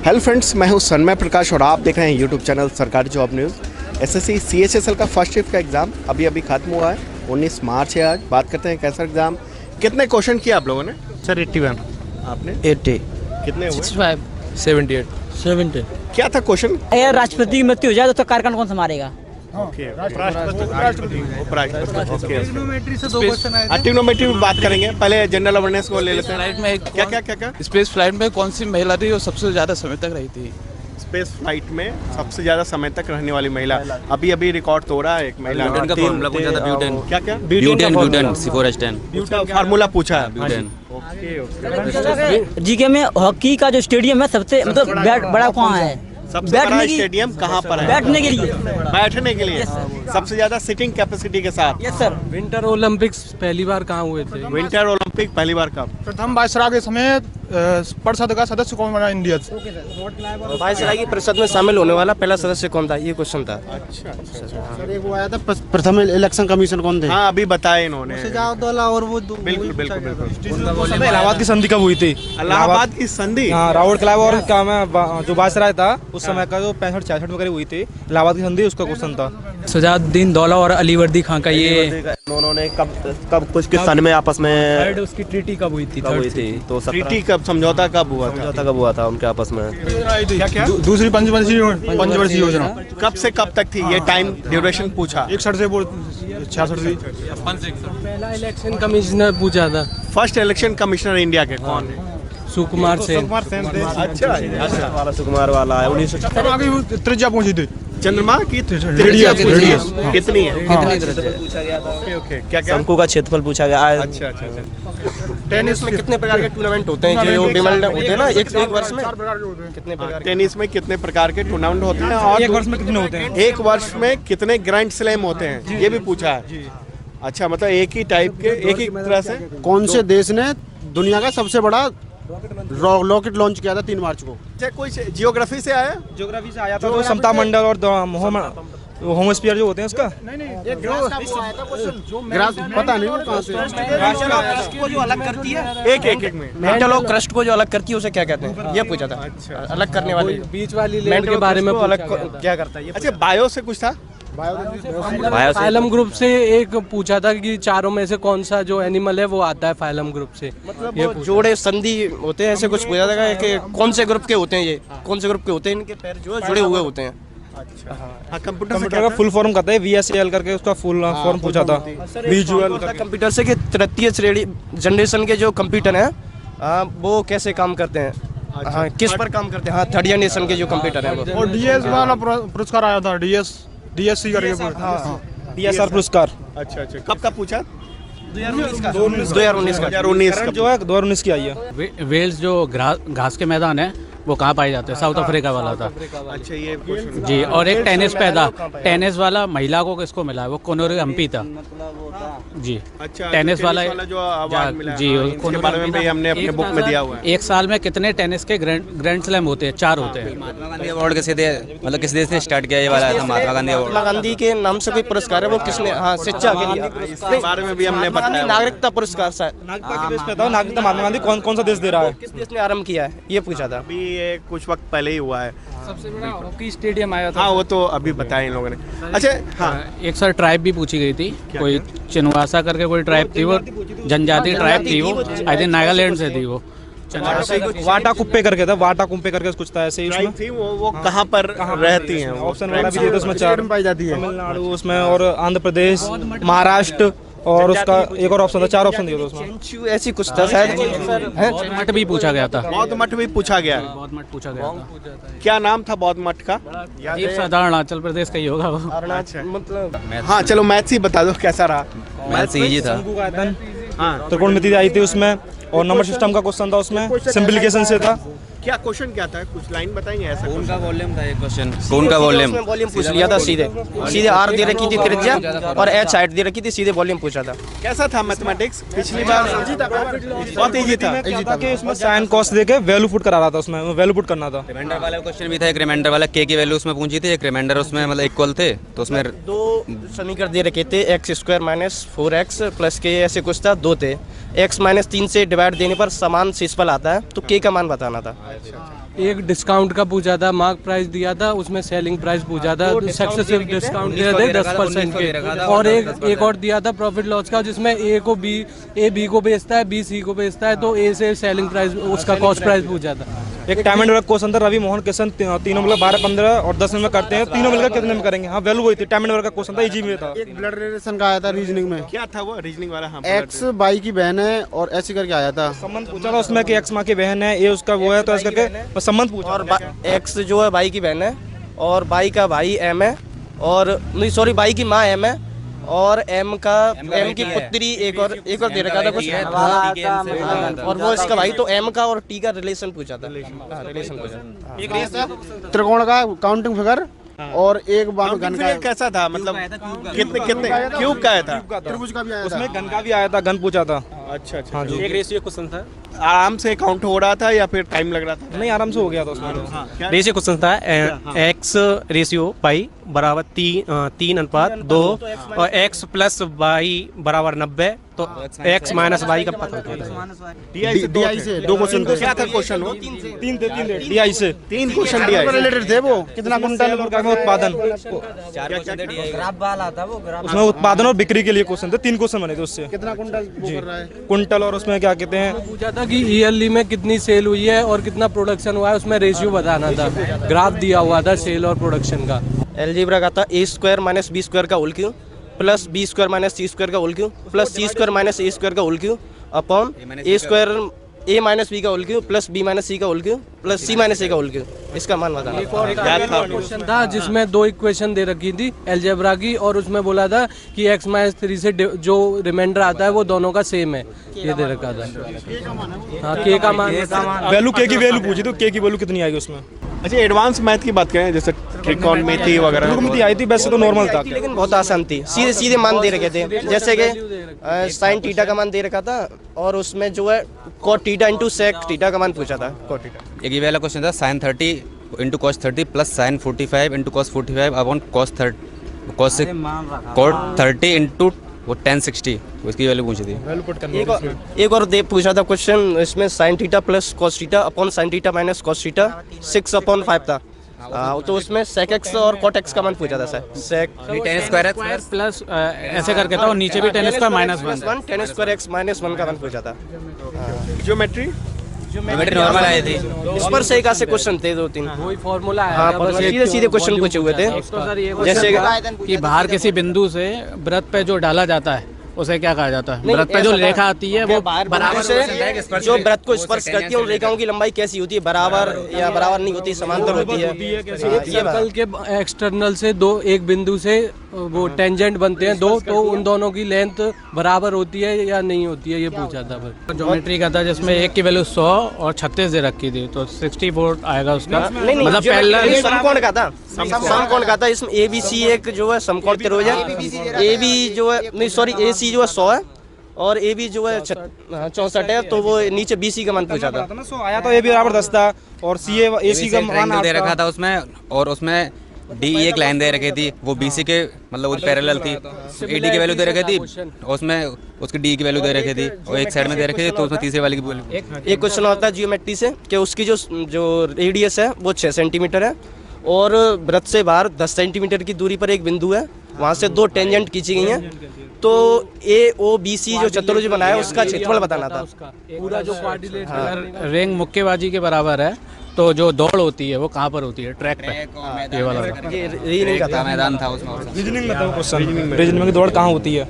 Hello friends, मैं हूं सन्मय प्रकाश और आप देख रहे हैं यूट्यूब चैनल सरकारी जॉब न्यूज़। एसएससी CHSL का फर्स्ट शिफ्ट का एग्ज़ाम अभी खत्म हुआ है। 19 मार्च है आज। बात करते हैं कैसा एग्ज़ाम, कितने क्वेश्चन किए आप लोगों ने? सर 81। आपने 80। कितने हुए? 65। 78। 70। क्या था क्वेश्चन? अगर राष्ट्रपति की मृत्यु हो जाए तो कार्यकाल कौन संभालेगा? ट्रिग्नोमेट्री में बात करेंगे, पहले जनरल अवेयरनेस को ले लेते हैं। क्या स्पेस फ्लाइट में कौन सी महिला थी जो सबसे ज्यादा समय तक रही थी? स्पेस फ्लाइट में सबसे ज्यादा समय तक रहने वाली महिला अभी रिकॉर्ड तोड़ा है। एक महिला ब्यूटेन का फॉर्मूला पूछा था। ब्यूटेन क्या ब्यूटेन C4H10 फार्मूला पूछा है। ब्यूटेन। जीके में हॉकी का जो स्टेडियम है सबसे मतलब बड़ा कहाँ है? सबसे बड़ा स्टेडियम कहाँ पर है? बैठने के लिए सबसे ज्यादा सिटिंग कैपेसिटी के साथ। Yes sir. विंटर ओलंपिक्स पहली बार कहाँ हुए थे? विंटर ओलंपिक पहली बार कब? प्रथम वायसराय के समय परिषद का सदस्य कौन बना इंडिया से? वायसराय की परिषद में शामिल होने वाला पहला सदस्य कौन था, ये क्वेश्चन था। अच्छा। सर एक वो आया था प्रथम इलेक्शन कमीशन कौन थे? हाँ, अभी बताया इन्होंने। और वो बिल्कुल। इलाहाबाद की संधि कब हुई थी? इलाहाबाद की संधि। हाँ, रावट क्लाइव और क्या मैं जो वायसराय था उस समय का जो 65-66 में करीब हुई थी इलाहाबाद की संधि, उसका क्वेश्चन था। सजाउद्दीन दौला और अलीवर्दी खां का ये उन्होंने कब कुछ किस सन में आपस में उसकी ट्रीटी कब हुई थी? तो ट्रीटी कब, समझौता कब हुआ था? समझौता कब हुआ था उनके आपस में? क्या? दूसरी पंचवर्षीय योजना कब से कब तक थी? ये टाइम ड्यूरेशन पूछा। 61 से 66 थी। पहला इलेक्शन कमिश्नर पूछा था। फर्स्ट इलेक्शन कमिश्नर इंडिया के कौन है? सुकुमार सेन। अच्छा। सुकुमार वाला है 1900। त्रिज्या पहुंची थी। चंद्रमा की रेडियस कितनी है? ओके। क्या शंकु का क्षेत्रफल पूछा गया। अच्छा। टेनिस में कितने प्रकार के टूर्नामेंट होते हैं जो डिमांड होते हैं ना एक वर्ष में? कितने प्रकार? टेनिस में कितने प्रकार के टूर्नामेंट होते हैं और एक वर्ष में कितने होते हैं? एक वर्ष में कितने ग्रैंड स्लैम होते हैं, ये भी पूछा है। अच्छा, मतलब एक ही टाइप के, एक ही तरह से। कौन से देश ने दुनिया का सबसे बड़ा रॉकेट लॉन्च किया था 3 मार्च को? कोई जियोग्राफी से आया? ज्योग्राफी से आया था तो समता मंडल और होमोस्फीयर जो होते हैं उसका ग्रास पता नहीं कहाँ से। को जो अलग करती है एक में मेंटल और क्रस्ट को जो अलग करती है उसे क्या कहते हैं, ये पूछा था। अलग करने वाली बीच वाली लैंड के बारे में अलग क्या करता है? अच्छा, बायो से कुछ था? फाइलम ग्रुप से एक पूछा था कि चारों में से कौन सा जो एनिमल है वो आता है फाइलम ग्रुप से। मतलब ये जोड़े संधि होते हैं, ऐसे कुछ पूछा था कि कौन से ग्रुप के होते हैं, ये कौन से ग्रुप के होते हैं, इनके पैर जो है जुड़े हुए होते हैं। अच्छा। कंप्यूटर का फुल फॉर्म कहते हैं VSAL करके, उसका फुल फॉर्म पूछा था। विजुअल कंप्यूटर से कि तृतीय श्रेणी जनरेशन के जो कंप्यूटर हैं वो कैसे काम करते हैं, हाँ किस पर काम करते हैं, हाँ थर्ड जनरेशन के जो कंप्यूटर है वो। और DS वाला पुरस्कार आया था, DSC करके DSR पुरस्कार। अच्छा। कब का पूछा? 2019 का जो है 2019 की आई है। वेल्स जो घास के मैदान है वो कहाँ पाए जाते हैं? साउथ अफ्रीका वाला था। अच्छा, ये जी। और एक टेनिस पैदा, टेनिस वाला महिला को किसको मिला है? वो कोनोरी हम्पी था जी। अच्छा, टेनिस वाला जो अवार्ड मिला जी, उसके बारे में भी हमने अपने बुक में दिया हुआ है। एक साल में कितने टेनिस के ग्रैंड स्लैम होते हैं? 4 होते हैं। महात्मा गांधी अवार्ड किस देश से स्टार्ट किया ये वाला था? महात्मा गांधी अवार्ड। महात्मा गांधी के नाम से कोई पुरस्कार है, वो किसने? हाँ शिक्षा के लिए, इसके बारे में भी हमने बताया। नागरिकता पुरस्कार शायद। नागरिकता महात्मा गांधी कौन सा देश दे रहा है, किस देश ने आरंभ किया है, ये पूछा था। अभी ये कुछ वक्त पहले ही हुआ है। सबसे बड़ा हॉकी स्टेडियम आया था। हाँ, वो तो अभी बताया इन लोगों ने। अच्छा, हाँ। एक सर ट्राइब भी पूछी गई थी, कोई चिनवासा करके कोई ट्राइब थी, वो जनजाति ट्राइब थी, वो आई थिंक नागालैंड से थी वो। वाटा कुप्पे करके था, वाटा कुप्पे करके कुछ था ऐसे ही उसमें। थी वो कहाँ पर रहती हैं? ऑप्शन वगैरह भी दिए थे उसमें, 4 पाई जाती है। तमिलनाडु उसमें और आंध्र प्रदेश, महाराष्ट्र और उसका एक और ऑप्शन था, 4 ऑप्शन दिए थे उसमें। ऐसी कुछ था शायद। बौद्ध मठ भी पूछा गया था। बौद्ध मठ भी पूछा गया। बौद्ध मठ पूछा गया था। क्या नाम था बौद्ध मठ का? साधारण अरुणाचल प्रदेश का ही होगा वो। मतलब हाँ, चलो मैथ्स ही बता दो कैसा रहा। मैथ्स इजी था। हाँ, त्रिकोणमिति आई थी उसमें और नंबर सिस्टम का क्वेश्चन था उसमें, सिंप्लीफिकेशन से था। क्या क्वेश्चन क्या था? कुछ लाइन बताएंगे ऐसा? कौन का वॉल्यूम था ये क्वेश्चन? कौन का वॉल्यूम? वॉल्यूम पूछ लिया था सीधे R दे रखी थी त्रिज्या और H हाइट दे रखी थी, सीधे वॉल्यूम पूछा था। कैसा था मैथमेटिक्स पिछली बार? बहुत इजी था कि उसमें साइन कॉस देके वैल्यू पुट करा रहा था, उसमें वैल्यू पुट करना था। रिमाइंडर वाला क्वेश्चन भी था, एक रिमाइंडर वाला k की वैल्यू उसमें पूछी थी, एक रिमाइंडर उसमें मतलब इक्वल थे, तो उसमें 2 समीकरण दे रखे थे, x² - 4x + k ऐसे कुछ था, 2 थे। x - 3 से डिवाइड देने पर समान शेषफल आता है, तो k का मान बताना था। एक डिस्काउंट का पूछा था, मार्क प्राइस दिया था, उसमें सेलिंग प्राइस पूछा था, सक्सेसिव डिस्काउंट दिए थे 10% के, और एक और दिया था प्रॉफिट लॉस का, जिसमें ए बी को बेचता है, बी सी को बेचता है, तो ए से सेलिंग प्राइस उसका कॉस्ट प्राइस पूछा था। एक टाइम एंड वर्क क्वेश्चन था, रवि मोहन किशन, तीनों मतलब 12, 15 और 10 में करते हैं, तीनों मिलकर कितने में करेंगे? हाँ, वैल्यू वही थी, टाइम एंड वर्क का क्वेश्चन था, इजी में था। एक ब्लड रिलेशन का आया था रीजनिंग में, क्या था वो रीजनिंग वाला? हाँ, एक्स बाई की बहन है और ऐसे करके आया था। संबंध पूछा था उसमें कि एक्स माँ की बहन है, ये उसका वो है, तो ऐसे करके संबंध पूछा। और एक्स जो है भाई की बहन है, और भाई का भाई एम है, और नहीं सॉरी भाई की माँ एम है, और एम की पुत्री एक और दे रखा था कुछ, और वो इसका भाई, तो एम का और टी का रिलेशन पूछा था। रिलेशन पूछा। त्रिकोण का काउंटिंग फिगर और एक बार घन का कैसा था, मतलब कितने क्यूब का आया था? त्रिभुज का भी आया था, उसमें घन का भी आया था, घन पूछा था। अच्छा अच्छा। हाँ जी। एक रेशियो क्वेश्चन था, आराम से काउंट हो रहा था या फिर टाइम लग रहा था? नहीं, आराम से हो गया था उसमें। रेशियो क्वेश्चन था, एक्स रेशियो पाई बराबर 3:2 और एक्स प्लस वाई बराबर 90, तो एक्स माइनस वाई का पता होता है। DI से 2 क्वेश्चन थे। क्या था क्वेश्चन वो? तीन थे DI से 3 क्वेश्चन दिया है। रिलेटेड थे वो, कितना कुंटल और क्या उत्पादन, उसमें उत्पादन और बिक्री के लिए क्वेश्चन थे, 3 क्वेश्चन बने थे उससे। कितना कुंटल वो कर रहा है? कुंटल, और उसमें क्या कहते हैं, पूछा था कि ईयरली में कितनी सेल हुई है और कितना प्रोडक्शन हुआ है, उसमें रेशियो बताना था, ग्राफ दिया हुआ था सेल और प्रोडक्शन का। एलजेब्रा का था A square minus B square का whole cube plus B square minus C square का whole cube plus C square minus A square का whole cube upon A square A minus B का whole cube plus B minus C का whole cube plus C minus A का whole cube. इसका मान बताना। एक और क्वेश्चन था जिसमें 2 इक्वेशन दे रखी थी अलजेब्रा की, और उसमें बोला था कि x माइनस 3 से जो रिमाइंडर आता है वो दोनों का सेम है, ये दे रखा था। हाँ, के का मान वैल्यू, के की वैल्यू पूछी तो के की वैल्यू कितनी आएगी उसमें। अच्छा, एडवांस मैथ की बात करें, जैसे ट्रिकोणमिति वगैरह त्रिकोणमिति आई थी, वैसे तो नॉर्मल था, लेकिन बहुत आसान थी, सीधे सीधे मान दे रखे थे, जैसे कि साइन थीटा का मान दे रखा था, और उसमें जो है cot theta into sec theta का मान पूछा था। कॉट थीटा एक ये वाला क्वेश्चन था, sine 30 into cos 30 plus sine 45 into cos 45 upon cos 30 into वो 1060, उसकी वैल्यू पूछी थी। एक और दे पूछा था क्वेश्चन, इसमें sine theta plus cos theta upon sine theta minus cos theta 6/5 था, तो उसमें सेक एक्स और कॉट एक्स का मान पूछा था सर। सेक tan स्क्वायर एक्स प्लस ऐसे करके था, और नीचे भी tan square minus 1 tan square x minus 1 का मान पूछा था। ज्योमेट्री नॉर्मल आई थी, इस पर से एक ऐसे क्वेश्चन थे 2-3, वही फॉर्मूला है। हाँ, पर सीधे सीधे क्वेश्चन पूछे हुए थे, जैसे कि बाहर किसी बिंदु से वृत्त पे जो डाला जाता है उसे क्या कहा जाता है? वृत्त पे जो रेखा आती है वो बराबर से जो वृत्त को स्पर्श करती है, उन रेखाओं की लंबाई कैसी होती है? बराबर या बराबर नहीं होती, समांतर होती है। एक सर्कल के एक्सटर्नल से एक बिंदु से वो टेंजेंट बनते हैं 2, तो उन दोनों की लेंथ बराबर होती है या नहीं होती है, ये पूछा था। ज्योमेट्री का था जिसमें एक की वैल्यू 100 और 36 दे रखी थी, तो 64 आएगा उसका। मतलब पहला समकोण का था, समकोण का था, इसमें ABC एक जो है समकोण त्रिभुज है, AB जो है नहीं सॉरी AC जो है 100 है, और AB जो है 64 है, तो वो नीचे BC का मान पूछा था। 100 आया तो AB बराबर 10 था, और AC का मान दे रखा था उसमें, और उसमें DE एक लाइन दे रखी थी, वो BC के मतलब पैरेलल थी, AD की वैल्यू दे रखी थी, उसमें उसकी D की वैल्यू दे रखी थी, और एक साइड में दे रखी थी, तो उसमें तीसरे वाले की वैल्यू। एक क्वेश्चन होता है जियोमेट्री से कि उसकी जो रेडियस है वो 6 सेंटीमीटर है, और वृत्त से बाहर 10 सेंटीमीटर की दूरी पर एक बिंदु है, वहाँ से 2 टेंजेंट खींची गई हैं, तो AOBC जो चतुर्भुज बनाया उसका क्षेत्रफल बताना था। पूरा जो क्वाड्रिलेटरल रिंग मुक्केबाजी के बराबर है, तो जो दौड़ होती है वो कहाँ पर होती है? ट्रैक पे, ये वाला। ये रीजनिंग का था, मैदान था उसमें। रीजनिंग में था वो क्वेश्चन, रीजनिंग की दौड़ कहाँ होती है।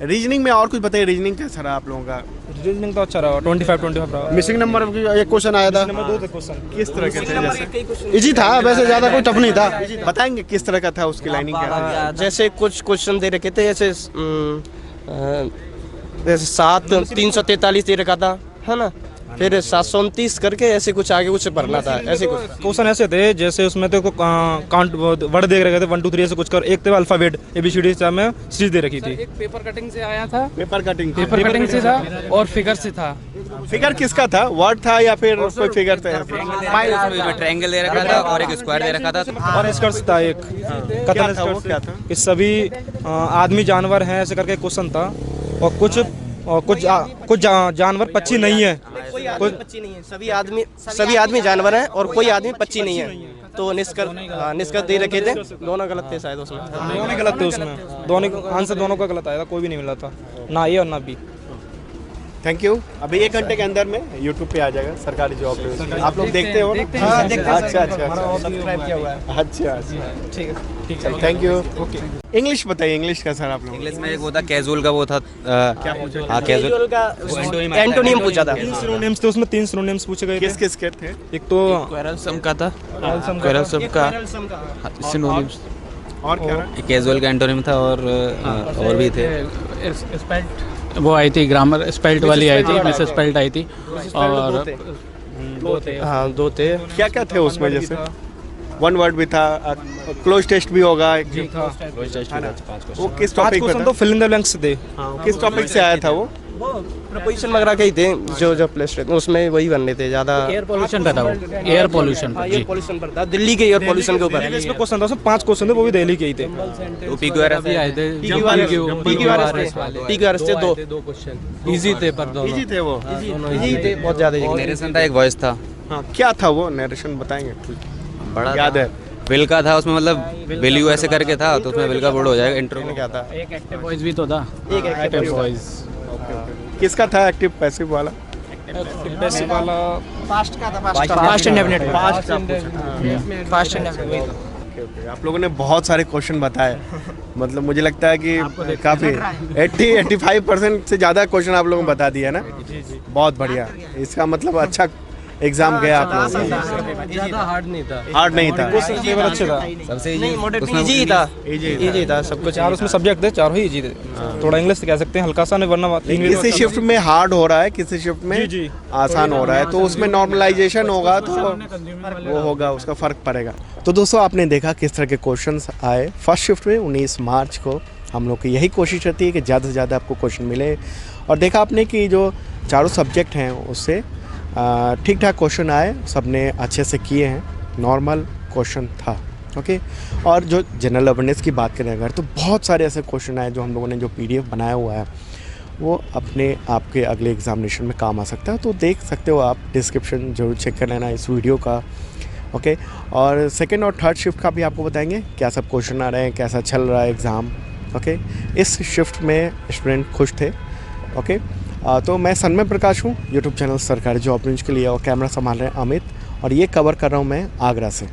रीजनिंग में और कुछ बताइए, रीजनिंग कैसा रहा आप लोगों का? रीजनिंग तो अच्छा रहा, 25 रहा। मिसिंग नंबर की एक क्वेश्चन आया था, नंबर 2 थे क्वेश्चन। किस तरह के थे? जैसे इजी था, वैसे ज्यादा कोई टफ नहीं था। बताएंगे किस तरह का था, उसकी लाइनिंग क्या था? जैसे कुछ क्वेश्चन दे रखे थे, जैसे 7 343 दे रखा था, है ना, फिर 729 करके ऐसे कुछ आगे कुछ पढ़ना था, ऐसे कुछ क्वेश्चन ऐसे थे, जैसे उसमें तो काउंट वर्ड दे रखे थे 1 2 3 ऐसे कुछ कर, एक थे अल्फाबेट ABCD में सीरीज दे रखी थी। एक पेपर कटिंग से आया था, पेपर कटिंग से था, और फिगर से था। फिगर किसका था? वर्ड था या फिर कोई फिगर था? ट्रायंगल दे रखा था और एक स्क्वायर दे रखा था, और स्कर्ट्स था एक, कथन क्या था? कि सभी आदमी जानवर हैं ऐसे करके क्वेश्चन था, और कुछ और कुछ जानवर पक्षी नहीं है। कोई आदमी पक्षी नहीं है, सभी आदमी जानवर हैं और कोई आदमी पक्षी नहीं है। तो निष्कर्ष दे रखे थे, दोनों गलत थे शायद उसमें। दोनों गलत थे उसमें, दोनों आंसर दोनों का गलत आया था, कोई भी नहीं मिला था, ना ए और ना बी। Thank you. अभी 1 घंटे के अंदर में यूट्यूब पे आ जाएगा सरकारी जॉब न्यूज़। आप लोग देखते हो ना? हाँ, देखते हैं। अच्छा, सब्सक्राइब किया हुआ है। अच्छा, ठीक है, थैंक यू। ओके, इंग्लिश बताइए, इंग्लिश का सर आप लोग। इंग्लिश में एक वो था कैजुअल का, वो था क्या पूछा? हाँ, कैजुअल का एंटोनिम पूछा था। 3 सिनोनिम्स थे उसमें, 3 सिनोनिम्स पूछे गए थे। किस किस के थे? एक तो क्वेरलसम का था, क्वेरलसम का सिनोनिम्स, और क्या? कैजुअल का एंटोनिम था, और भी थे। वो आई थी ग्रामर स्पेल्ट वाली आई थी, मिस स्पेल्ट आई थी, और हाँ 2 थे। क्या क्या थे उसमें? जैसे 1 वर्ड भी था, क्लोज टेस्ट भी होगा एक जो था। वो किस टॉपिक पे था? तो फिल इन द ब्लैंक्स थे। किस टॉपिक से आया था वो? प्रपोजिशन वगैरह के ही थे, जो प्लेस रहते उसमें वही बनने थे ज़्यादा। एयर पोल्यूशन पे था वो, एयर पोल्यूशन पे। एयर पोल्यूशन पर था, दिल्ली के एयर पोल्यूशन के ऊपर। इसमें क्वेश्चन था, उसमें 5 क्वेश्चन थे, वो भी दिल्ली के ही थे। तो PQRS भी आए थे, PQRS थे 2 क्वेश्चन इजी थे, पर दोनों इजी थे वो। इजी थे बहुत ज़्यादा। नरेशन था, एक वॉइस था। हाँ, क्या था वो? नरेशन बताएंगे? बड़ा याद है? विल का था उसमें, मतलब विल यू ऐसे करके था, तो उसमें विल का बोर्ड हो जाएगा। इंट्रो में क्या था? एक एक्टिव वॉइस भी तो था। एक एक्टिव वॉइस किसका था एक्टिव पैसिव वाला? पैसे वाला फास्ट का था, fast and definite. Fast and okay, आप लोगों ने बहुत सारे क्वेश्चन बताए। मतलब मुझे लगता है कि काफ़ी 80-85% से ज़्यादा क्वेश्चन आप लोगों ने बता दिया ना। बहुत बढ़िया, इसका मतलब अच्छा एग्जाम गया आप लोगों का। ज़्यादा हार्ड नहीं था। हार्ड नहीं था। पेपर अच्छा था, सबसे इजी था, इजी था सब कुछ। 4 उसमें सब्जेक्ट थे, 4 ही इजी थे। थोड़ा इंग्लिश कह सकते हैं हल्का सा, नहीं वरना किसी शिफ्ट में हार्ड हो रहा है, किसी शिफ्ट में जी। आसान हो रहा है, तो उसमें नॉर्मलाइजेशन होगा तो वो होगा, उसका फ़र्क पड़ेगा। तो दोस्तों, आपने देखा किस तरह के क्वेश्चंस आए फर्स्ट शिफ्ट में 19 मार्च को। हम लोग की यही कोशिश रहती है कि ज़्यादा से ज़्यादा आपको क्वेश्चन मिले, और देखा आपने कि जो चारों सब्जेक्ट हैं उससे ठीक ठाक क्वेश्चन आए, सब ने अच्छे से किए हैं, नॉर्मल क्वेश्चन था। ओके, और जो जनरल अवेयरनेस की बात करें अगर, तो बहुत सारे ऐसे क्वेश्चन आए जो हम लोगों ने जो PDF बनाया हुआ है वो अपने आपके अगले एग्जामिनेशन में काम आ सकता है। तो देख सकते हो आप, डिस्क्रिप्शन जरूर चेक कर लेना इस वीडियो का। ओके, और सेकेंड और थर्ड शिफ्ट का भी आपको बताएंगे क्या सब क्वेश्चन आ रहे हैं, कैसा चल रहा है एग्ज़ाम। ओके, इस शिफ्ट में स्टूडेंट खुश थे। ओके, तो मैं सन्मय प्रकाश हूँ, यूट्यूब चैनल सरकारी जॉब न्यूज़ के लिए, और कैमरा संभाल रहे हैं अमित, और ये कवर कर रहा हूँ मैं आगरा से।